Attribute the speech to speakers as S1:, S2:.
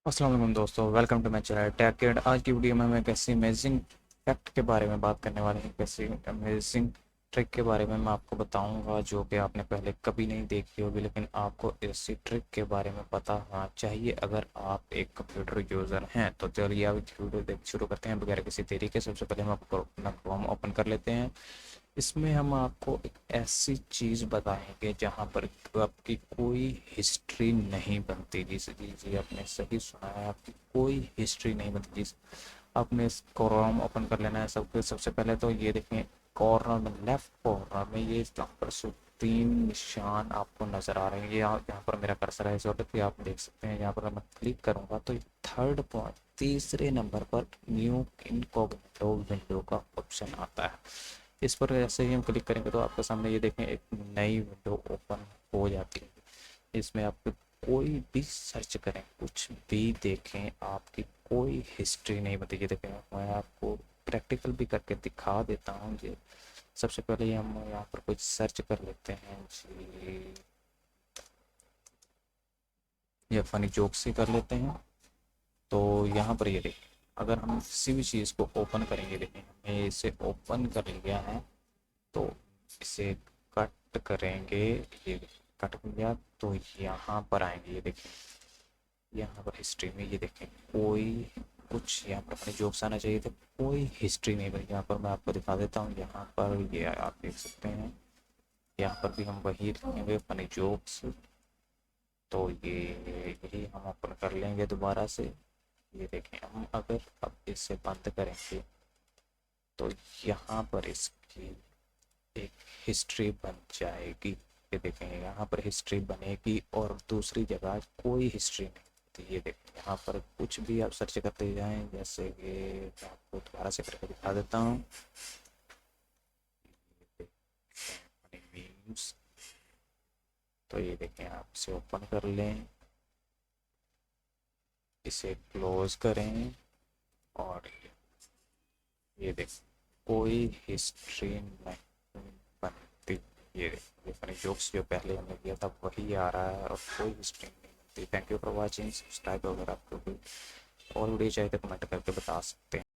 S1: अस्सलाम वालेकुम दोस्तों, welcome to my channel tech kid. आज की वीडियो में हम एक ऐसी अमेजिंग फैक्ट के बारे में बात करने वाले हैं, एक ऐसी अमेजिंग ट्रिक के बारे में मैं आपको बताऊंगा जो कि आपने पहले कभी नहीं देखी होगी, लेकिन आपको ऐसी ट्रिक के बारे में पता होना चाहिए अगर आप एक कंप्यूटर यूज़र हैं। तो चलिए आप वीडियो देख शुरू करते हैं बगैर किसी देरी के। सबसे पहले हम आपको अपना क्रोम ओपन कर लेते हैं। इसमें हम आपको एक ऐसी चीज़ बताएंगे जहाँ पर आपकी कोई हिस्ट्री नहीं बनती। जी आपने सही सुना है, आपकी कोई हिस्ट्री नहीं बनती। जिस आपने इस कॉलम ओपन कर लेना है। सबसे पहले तो ये देखें, कॉर्नर में लेफ्ट कॉर्नर में ये यहाँ पर तीन निशान आपको नज़र आ रहे हैं। ये यहाँ पर मेरा कर्सर है, इस वक्त भी आप देख सकते हैं। यहाँ पर मैं क्लिक करूँगा तो थर्ड पॉइंट तीसरे नंबर पर न्यू इनकॉग्निटो विंडो का ऑप्शन आता है। इस पर जैसे ही हम क्लिक करेंगे तो आपके सामने ये देखें एक नई विंडो ओपन हो जाती है। इसमें आप कोई भी सर्च करें, कुछ भी देखें, आपकी कोई हिस्ट्री नहीं बनती। ये देखें, मैं आपको प्रैक्टिकल भी करके दिखा देता हूँ। जी सबसे पहले हम यहाँ पर कुछ सर्च कर लेते हैं जी, ये फनी जोक से कर लेते हैं। तो यहाँ पर ये देखें, अगर हम किसी भी चीज़ को ओपन करेंगे, देखें हमने इसे ओपन कर लिया है तो इसे कट करेंगे। ये कट गया तो यहाँ पर आएंगे, ये देखें यहाँ पर हिस्ट्री में ये देखें कोई कुछ यहाँ पर अपने जोक्स आना चाहिए थे, कोई हिस्ट्री नहीं बनी। यहाँ पर मैं आपको दिखा देता हूँ, यहाँ पर ये आप देख सकते हैं। यहाँ पर भी हम वही लिखेंगे अपने जोक्स। तो ये यही हम ओपन कर लेंगे दोबारा से। ये देखें, हम अगर अब इसे बंद करेंगे तो यहाँ पर इसकी एक हिस्ट्री बन जाएगी। ये देखें यहाँ पर हिस्ट्री बनेगी और दूसरी जगह कोई हिस्ट्री नहीं। तो ये देखें यहाँ पर कुछ भी आप सर्च करते जाएं, जैसे कि मैं आपको दोबारा से करके दिखा देता हूँ। मीम्स, तो ये देखें आप इसे ओपन कर लें, इसे क्लोज करें और ये देखें कोई हिस्ट्री नहीं बनती। ये देखें, ये फनी जोक्स जो पहले हमने किया था वही आ रहा है और कोई हिस्ट्री नहीं बनती। Thank you for watching. Subscribe अगर आपको कोई और वीडियो चाहिए तो कमेंट करके बता सकते हैं।